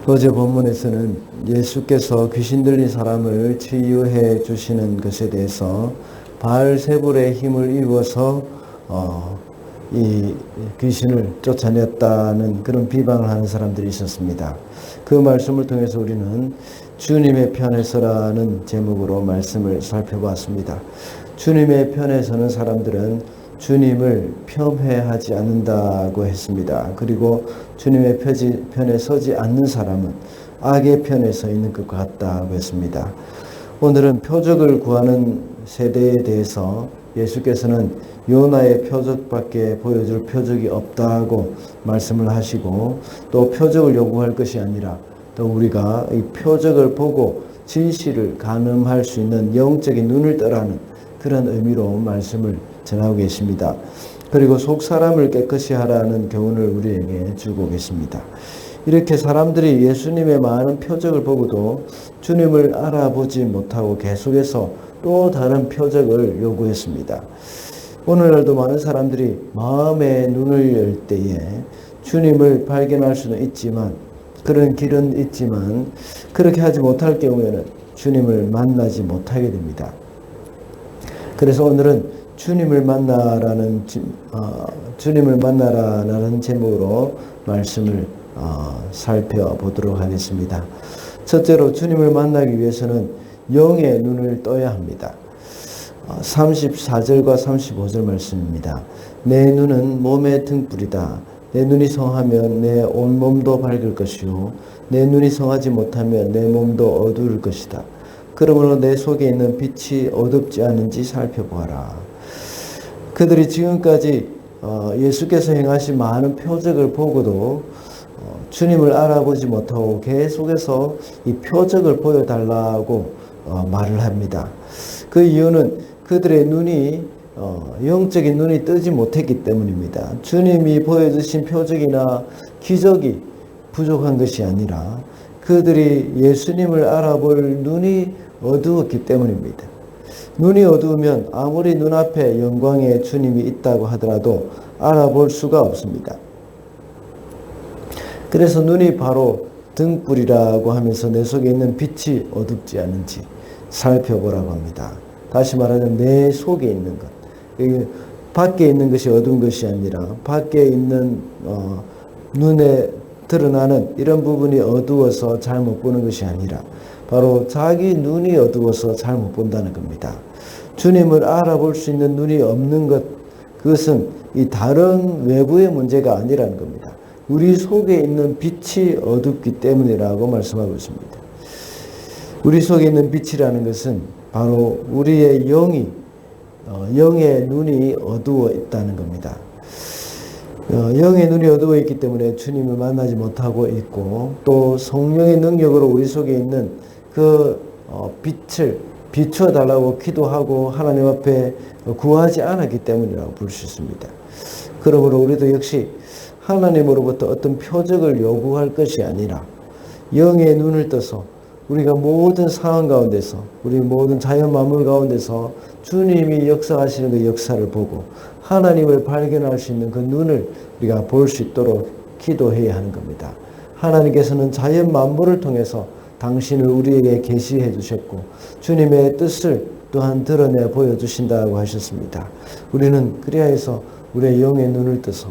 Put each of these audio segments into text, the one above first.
어제 본문에서는 예수께서 귀신 들린 사람을 치유해 주시는 것에 대해서 바알세불의 힘을 입어서 이 귀신을 쫓아냈다는 그런 비방을 하는 사람들이 있었습니다. 그 말씀을 통해서 우리는 주님의 편에 서라는 제목으로 말씀을 살펴봤습니다. 주님의 편에 서는 사람들은 주님을 폄훼하지 않는다고 했습니다. 그리고 주님의 편에 서지 않는 사람은 악의 편에 서 있는 것 같다고 했습니다. 오늘은 표적을 구하는 세대에 대해서 예수께서는 요나의 표적밖에 보여줄 표적이 없다고 말씀을 하시고, 또 표적을 요구할 것이 아니라 또 우리가 이 표적을 보고 진실을 가늠할 수 있는 영적인 눈을 떠라는 그런 의미로 말씀을 전하고 계십니다. 그리고 속 사람을 깨끗이 하라는 교훈을 우리에게 주고 계십니다. 이렇게 사람들이 예수님의 많은 표적을 보고도 주님을 알아보지 못하고 계속해서 또 다른 표적을 요구했습니다. 오늘날도 많은 사람들이 마음의 눈을 열 때에 주님을 발견할 수는 있지만, 그런 길은 있지만 그렇게 하지 못할 경우에는 주님을 만나지 못하게 됩니다. 그래서 오늘은 주님을 만나라는 제목으로 말씀을 살펴보도록 하겠습니다. 첫째로 주님을 만나기 위해서는 영의 눈을 떠야 합니다. 34절과 35절 말씀입니다. 내 눈은 몸의 등불이다. 내 눈이 성하면 내 온몸도 밝을 것이요 내 눈이 성하지 못하면 내 몸도 어두울 것이다. 그러므로 내 속에 있는 빛이 어둡지 않은지 살펴보아라. 그들이 지금까지 예수께서 행하신 많은 표적을 보고도 주님을 알아보지 못하고 계속해서 이 표적을 보여달라고 말을 합니다. 그 이유는 그들의 눈이 영적인 눈이 뜨지 못했기 때문입니다. 주님이 보여주신 표적이나 기적이 부족한 것이 아니라 그들이 예수님을 알아볼 눈이 어두웠기 때문입니다. 눈이 어두우면 아무리 눈앞에 영광의 주님이 있다고 하더라도 알아볼 수가 없습니다. 그래서 눈이 바로 등불이라고 하면서 내 속에 있는 빛이 어둡지 않은지 살펴보라고 합니다. 다시 말하면 내 속에 있는 것, 밖에 있는 것이 어두운 것이 아니라 밖에 있는 눈에 드러나는 이런 부분이 어두워서 잘 못 보는 것이 아니라 바로 자기 눈이 어두워서 잘 못 본다는 겁니다. 주님을 알아볼 수 있는 눈이 없는 것, 그것은 이 다른 외부의 문제가 아니라는 겁니다. 우리 속에 있는 빛이 어둡기 때문이라고 말씀하고 있습니다. 우리 속에 있는 빛이라는 것은 바로 우리의 영의 눈이 어두워 있다는 겁니다. 영의 눈이 어두워 있기 때문에 주님을 만나지 못하고 있고, 또 성령의 능력으로 우리 속에 있는 그 빛을 비추어 달라고 기도하고 하나님 앞에 구하지 않았기 때문이라고 볼 수 있습니다. 그러므로 우리도 역시 하나님으로부터 어떤 표적을 요구할 것이 아니라 영의 눈을 떠서 우리가 모든 상황 가운데서, 우리 모든 자연 만물 가운데서 주님이 역사하시는 그 역사를 보고 하나님을 발견할 수 있는 그 눈을 우리가 볼 수 있도록 기도해야 하는 겁니다. 하나님께서는 자연 만물을 통해서 당신을 우리에게 계시해 주셨고 주님의 뜻을 또한 드러내 보여주신다고 하셨습니다. 우리는 그리하여서 우리의 영의 눈을 떠서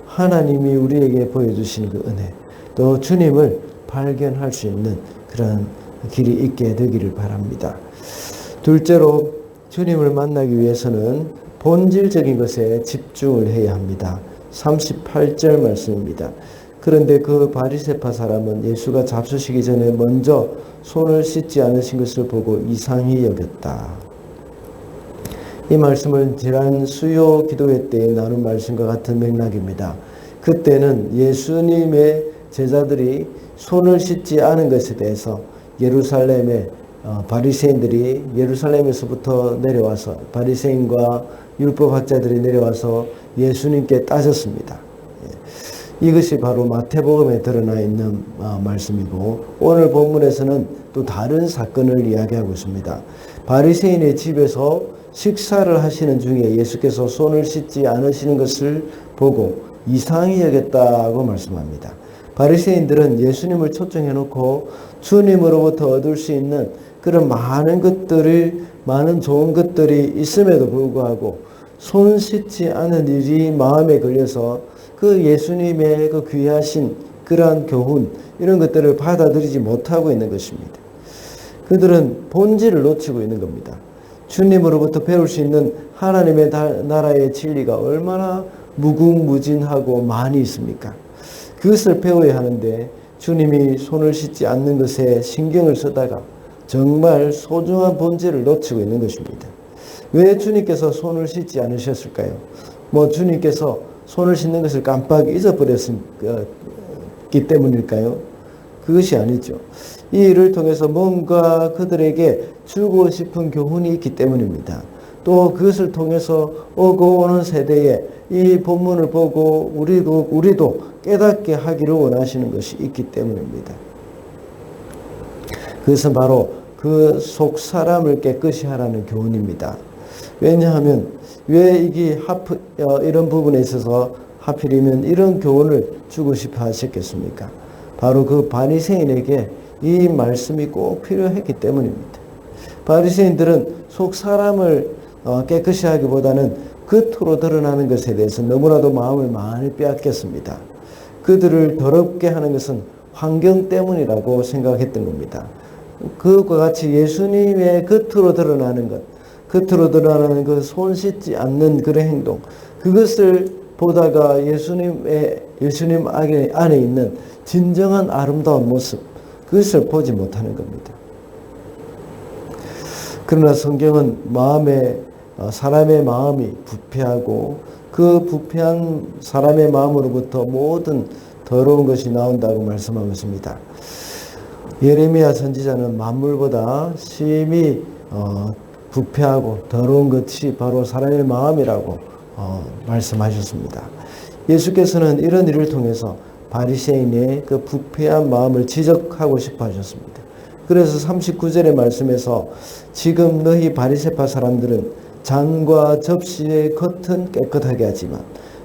하나님이 우리에게 보여주신 그 은혜, 또 주님을 발견할 수 있는 그런 길이 있게 되기를 바랍니다. 둘째로 주님을 만나기 위해서는 본질적인 것에 집중을 해야 합니다. 38절 말씀입니다. 그런데 그 바리새파 사람은 예수가 잡수시기 전에 먼저 손을 씻지 않으신 것을 보고 이상히 여겼다. 이 말씀은 지난 수요 기도회 때 나눈 말씀과 같은 맥락입니다. 그때는 예수님의 제자들이 손을 씻지 않은 것에 대해서 예루살렘의 바리새인들이 예루살렘에서부터 내려와서, 바리새인과 율법학자들이 내려와서 예수님께 따졌습니다. 이것이 바로 마태복음에 드러나 있는 말씀이고, 오늘 본문에서는 또 다른 사건을 이야기하고 있습니다. 바리새인의 집에서 식사를 하시는 중에 예수께서 손을 씻지 않으시는 것을 보고 이상히 여겼다고 말씀합니다. 바리새인들은 예수님을 초청해 놓고 주님으로부터 얻을 수 있는 그런 많은 것들을, 많은 좋은 것들이 있음에도 불구하고 손 씻지 않은 일이 마음에 걸려서 그 예수님의 그 귀하신 그러한 교훈, 이런 것들을 받아들이지 못하고 있는 것입니다. 그들은 본질을 놓치고 있는 겁니다. 주님으로부터 배울 수 있는 하나님의 나라의 진리가 얼마나 무궁무진하고 많이 있습니까? 그것을 배워야 하는데 주님이 손을 씻지 않는 것에 신경을 쓰다가 정말 소중한 본질을 놓치고 있는 것입니다. 왜 주님께서 손을 씻지 않으셨을까요? 주님께서 손을 씻는 것을 깜빡 잊어버렸기 때문일까요? 그것이 아니죠. 이 일을 통해서 뭔가 그들에게 주고 싶은 교훈이 있기 때문입니다. 또 그것을 통해서 오고 오는 세대에 이 본문을 보고 우리도 깨닫게 하기를 원하시는 것이 있기 때문입니다. 그것은 바로 그 속 사람을 깨끗이 하라는 교훈입니다. 왜냐하면 왜 이게 이런 부분에 있어서 하필이면 이런 교훈을 주고 싶어 하셨겠습니까? 바로 그 바리새인에게 이 말씀이 꼭 필요했기 때문입니다. 바리새인들은 속 사람을 깨끗이 하기보다는 겉으로 드러나는 것에 대해서 너무나도 마음을 많이 빼앗겼습니다. 그들을 더럽게 하는 것은 환경 때문이라고 생각했던 겁니다. 그것과 같이 예수님의 겉으로 드러나는 것, 겉으로 드러나는 그 손 씻지 않는 그런 행동, 그것을 보다가 예수님 안에 있는 진정한 아름다운 모습, 그것을 보지 못하는 겁니다. 그러나 성경은 사람의 마음이 부패하고 그 부패한 사람의 마음으로부터 모든 더러운 것이 나온다고 말씀하고 있습니다. 예레미야 선지자는 만물보다 심히 부패하고 더러운 것이 바로 사람의 마음이라고 말씀하셨습니다. 예수께서는 이런 일을 통해서 바리새인의 그 부패한 마음을 지적하고 싶어 하셨습니다. 그래서 39절의 말씀에서 지금 너희 바리새파 사람들은 잔과 접시의 겉은 깨끗하게 하지만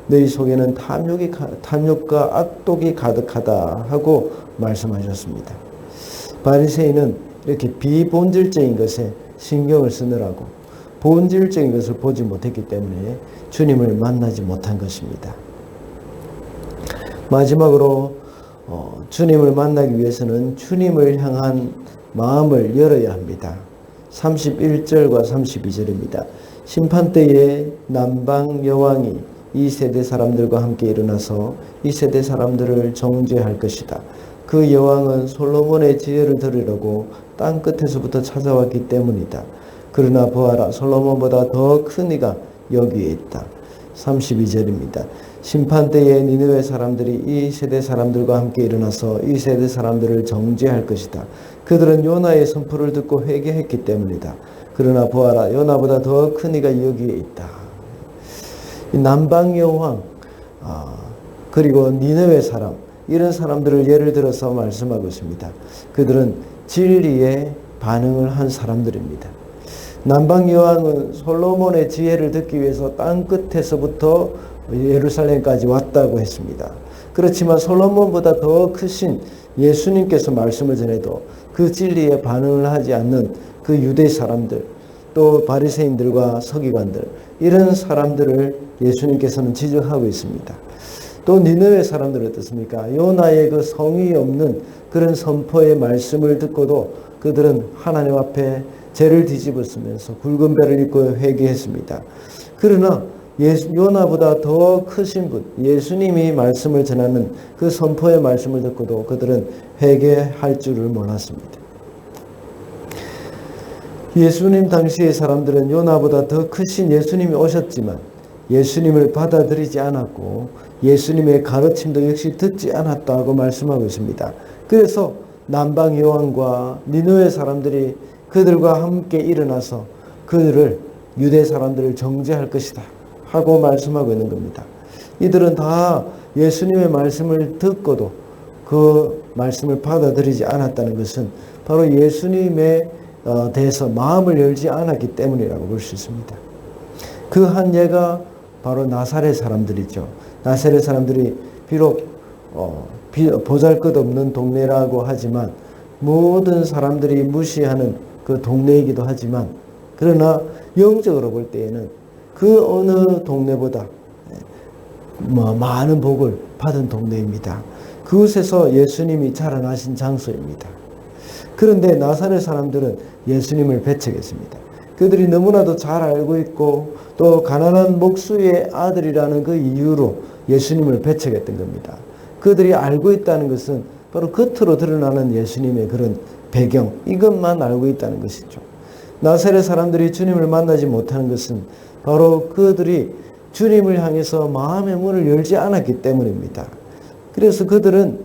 너희 속에는 탐욕과 악독이 가득하다 하고 말씀하셨습니다. 바리새인은 이렇게 비본질적인 것에 신경을 쓰느라고 본질적인 것을 보지 못했기 때문에 주님을 만나지 못한 것입니다. 마지막으로 주님을 만나기 위해서는 주님을 향한 마음을 열어야 합니다. 31절과 32절입니다. 심판때에 남방 여왕이 이 세대 사람들과 함께 일어나서 이 세대 사람들을 정죄할 것이다. 그 여왕은 솔로몬의 지혜를 들으려고 땅 끝에서부터 찾아왔기 때문이다. 그러나 보아라, 솔로몬보다 더 큰 이가 여기에 있다. 32절입니다. 심판때에 니느웨 사람들이 이 세대 사람들과 함께 일어나서 이 세대 사람들을 정죄할 것이다. 그들은 요나의 선포를 듣고 회개했기 때문이다. 그러나 보아라, 요나보다 더 큰 이가 여기에 있다. 남방 여왕 그리고 니느웨 사람, 이런 사람들을 예를 들어서 말씀하고 있습니다. 그들은 진리에 반응을 한 사람들입니다. 남방 여왕은 솔로몬의 지혜를 듣기 위해서 땅 끝에서부터 예루살렘까지 왔다고 했습니다. 그렇지만 솔로몬보다 더 크신 예수님께서 말씀을 전해도 그 진리에 반응을 하지 않는 그 유대 사람들, 또 바리새인들과 서기관들, 이런 사람들을 예수님께서는 지적하고 있습니다. 또 니느웨 사람들은 어떻습니까? 요나의 그 성의 없는 그런 선포의 말씀을 듣고도 그들은 하나님 앞에 죄를 뒤집었으면서 굵은 배를 입고 회개했습니다. 그러나 요나보다 더 크신 분, 예수님이 말씀을 전하는 그 선포의 말씀을 듣고도 그들은 회개할 줄을 몰랐습니다. 예수님 당시의 사람들은 요나보다 더 크신 예수님이 오셨지만 예수님을 받아들이지 않았고 예수님의 가르침도 역시 듣지 않았다고 말씀하고 있습니다. 그래서 남방 여왕과 니느웨 사람들이 그들과 함께 일어나서 그들을, 유대 사람들을 정죄할 것이다 하고 말씀하고 있는 겁니다. 이들은 다 예수님의 말씀을 듣고도 그 말씀을 받아들이지 않았다는 것은 바로 예수님에 대해서 마음을 열지 않았기 때문이라고 볼 수 있습니다. 그 한 예가 바로 나사렛 사람들이죠. 나사렛 사람들이 비록 보잘것없는 동네라고 하지만 모든 사람들이 무시하는 그 동네이기도 하지만 그러나 영적으로 볼 때에는 그 어느 동네보다 많은 복을 받은 동네입니다. 그곳에서 예수님이 자라나신 장소입니다. 그런데 나사렛 사람들은 예수님을 배척했습니다. 그들이 너무나도 잘 알고 있고 또 가난한 목수의 아들이라는 그 이유로 예수님을 배척했던 겁니다. 그들이 알고 있다는 것은 바로 겉으로 드러나는 예수님의 그런 배경, 이것만 알고 있다는 것이죠. 나사렛 사람들이 주님을 만나지 못하는 것은 바로 그들이 주님을 향해서 마음의 문을 열지 않았기 때문입니다. 그래서 그들은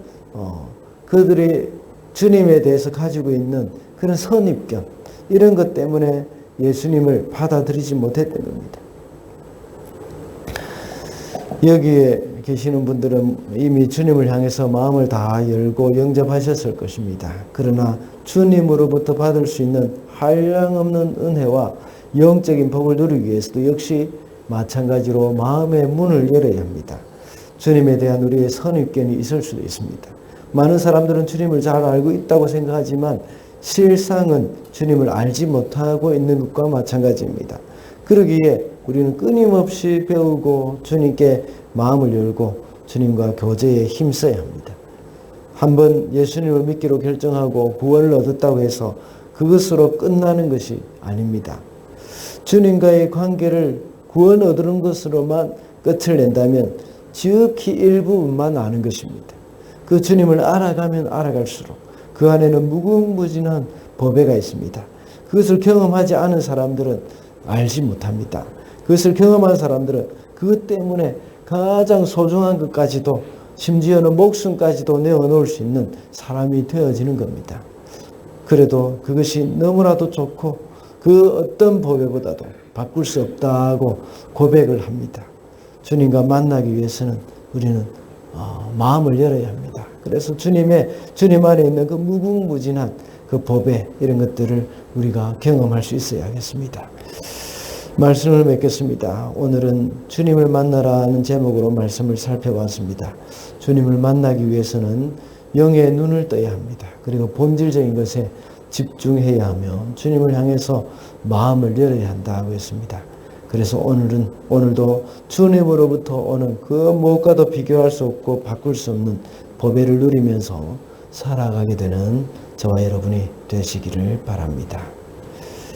그들이 주님에 대해서 가지고 있는 그런 선입견, 이런 것 때문에 예수님을 받아들이지 못했던 겁니다. 여기에 계시는 분들은 이미 주님을 향해서 마음을 다 열고 영접하셨을 것입니다. 그러나 주님으로부터 받을 수 있는 한량없는 은혜와 영적인 복을 누리기 위해서도 역시 마찬가지로 마음의 문을 열어야 합니다. 주님에 대한 우리의 선입견이 있을 수도 있습니다. 많은 사람들은 주님을 잘 알고 있다고 생각하지만 실상은 주님을 알지 못하고 있는 것과 마찬가지입니다. 그러기에 우리는 끊임없이 배우고 주님께 마음을 열고 주님과 교제에 힘써야 합니다. 한번 예수님을 믿기로 결정하고 구원을 얻었다고 해서 그것으로 끝나는 것이 아닙니다. 주님과의 관계를 구원 얻는 것으로만 끝을 낸다면 지극히 일부분만 아는 것입니다. 그 주님을 알아가면 알아갈수록 그 안에는 무궁무진한 법회가 있습니다. 그것을 경험하지 않은 사람들은 알지 못합니다. 그것을 경험한 사람들은 그것 때문에 가장 소중한 것까지도, 심지어는 목숨까지도 내어놓을 수 있는 사람이 되어지는 겁니다. 그래도 그것이 너무나도 좋고 그 어떤 법회보다도 바꿀 수 없다고 고백을 합니다. 주님과 만나기 위해서는 우리는 마음을 열어야 합니다. 그래서 주님 안에 있는 그 무궁무진한 그 법회, 이런 것들을 우리가 경험할 수 있어야 하겠습니다. 말씀을 맺겠습니다. 오늘은 주님을 만나라는 제목으로 말씀을 살펴봤습니다. 주님을 만나기 위해서는 영의 눈을 떠야 합니다. 그리고 본질적인 것에 집중해야 하며 주님을 향해서 마음을 열어야 한다고 했습니다. 그래서 오늘도 주님으로부터 오는 그 무엇과도 비교할 수 없고 바꿀 수 없는 법회를 누리면서 살아가게 되는 저와 여러분이 되시기를 바랍니다.